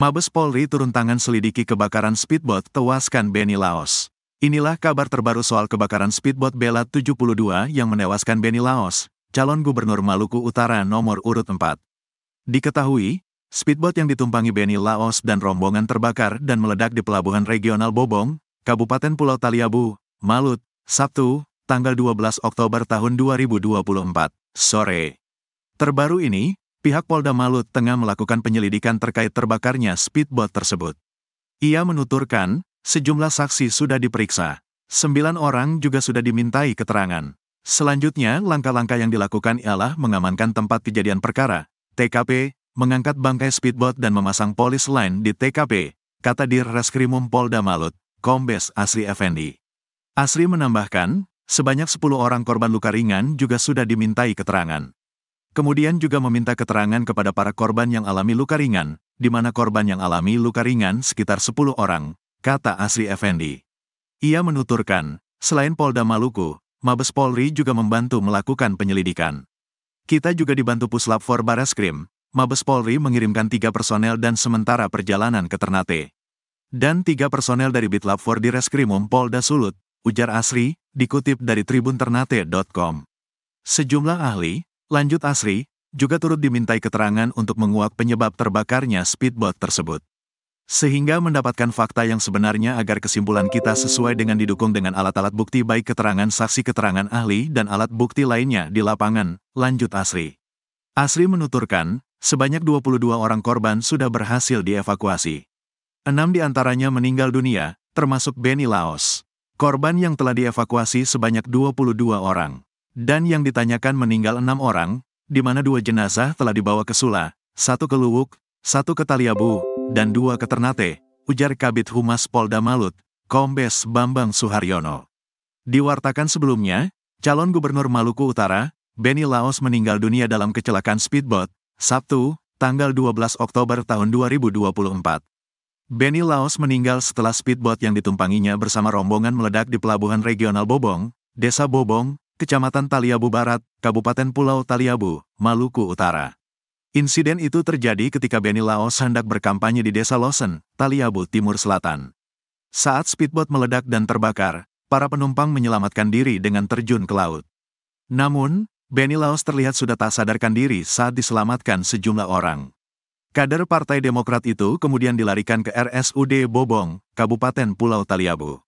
Mabes Polri turun tangan selidiki kebakaran speedboat tewaskan Benny Laos. Inilah kabar terbaru soal kebakaran speedboat Bella 72 yang menewaskan Benny Laos, calon gubernur Maluku Utara nomor urut 4. Diketahui, speedboat yang ditumpangi Benny Laos dan rombongan terbakar dan meledak di Pelabuhan Regional Bobong, Kabupaten Pulau Taliabu, Malut, Sabtu, tanggal 12 Oktober tahun 2024, sore. Terbaru ini, pihak Polda Malut tengah melakukan penyelidikan terkait terbakarnya speedboat tersebut. Ia menuturkan, sejumlah saksi sudah diperiksa. 9 orang juga sudah dimintai keterangan. Selanjutnya, langkah-langkah yang dilakukan ialah mengamankan tempat kejadian perkara, TKP, mengangkat bangkai speedboat dan memasang polis line di TKP, kata Dir Reskrimum Polda Malut, Kombes Asri Effendi. Asri menambahkan, sebanyak 10 orang korban luka ringan juga sudah dimintai keterangan. Kemudian juga meminta keterangan kepada para korban yang alami luka ringan, di mana korban yang alami luka ringan sekitar 10 orang, kata Asri Effendi. Ia menuturkan, selain Polda Maluku, Mabes Polri juga membantu melakukan penyelidikan. Kita juga dibantu Puslap 4 Bareskrim, Mabes Polri mengirimkan 3 personel dan sementara perjalanan ke Ternate. Dan 3 personel dari Bitlab 4 di Reskrimum Polda Sulut, ujar Asri, dikutip dari tribunternate.com. Sejumlah ahli, lanjut Asri, juga turut dimintai keterangan untuk menguak penyebab terbakarnya speedboat tersebut. Sehingga mendapatkan fakta yang sebenarnya agar kesimpulan kita sesuai dengan didukung dengan alat-alat bukti baik keterangan saksi keterangan ahli dan alat bukti lainnya di lapangan, lanjut Asri. Asri menuturkan, sebanyak 22 orang korban sudah berhasil dievakuasi. 6 diantaranya meninggal dunia, termasuk Benny Laos. Korban yang telah dievakuasi sebanyak 22 orang. Dan yang ditanyakan meninggal 6 orang, di mana 2 jenazah telah dibawa ke Sula, 1 ke Luwuk, 1 ke Taliabu, dan 2 ke Ternate, ujar Kabid Humas Polda Malut, Kombes Bambang Suharyono. Diwartakan sebelumnya, calon gubernur Maluku Utara, Benny Laos meninggal dunia dalam kecelakaan speedboat, Sabtu, tanggal 12 Oktober tahun 2024. Benny Laos meninggal setelah speedboat yang ditumpanginya bersama rombongan meledak di Pelabuhan Regional Bobong, Desa Bobong, Kecamatan Taliabu Barat, Kabupaten Pulau Taliabu, Maluku Utara. Insiden itu terjadi ketika Benny Laos hendak berkampanye di Desa Losen, Taliabu Timur Selatan. Saat speedboat meledak dan terbakar, para penumpang menyelamatkan diri dengan terjun ke laut. Namun, Benny Laos terlihat sudah tak sadarkan diri saat diselamatkan sejumlah orang. Kader Partai Demokrat itu kemudian dilarikan ke RSUD Bobong, Kabupaten Pulau Taliabu.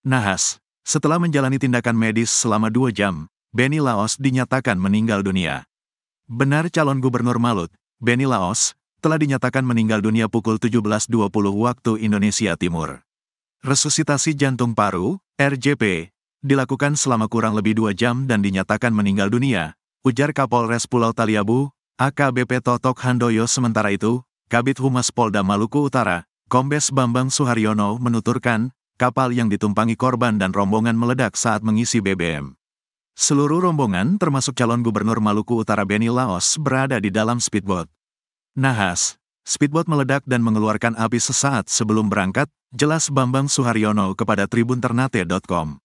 Nahas, setelah menjalani tindakan medis selama 2 jam, Benny Laos dinyatakan meninggal dunia. Benar calon gubernur Malut, Benny Laos, telah dinyatakan meninggal dunia pukul 17.20 waktu Indonesia Timur. Resusitasi jantung paru, RJP, dilakukan selama kurang lebih 2 jam dan dinyatakan meninggal dunia, ujar Kapolres Pulau Taliabu, AKBP Totok Handoyo. Sementara itu, Kabid Humas Polda Maluku Utara, Kombes Bambang Suharyono menuturkan, kapal yang ditumpangi korban dan rombongan meledak saat mengisi BBM. Seluruh rombongan termasuk calon gubernur Maluku Utara Benny Laos berada di dalam speedboat. Nahas, speedboat meledak dan mengeluarkan api sesaat sebelum berangkat, jelas Bambang Suharyono kepada tribunternate.com.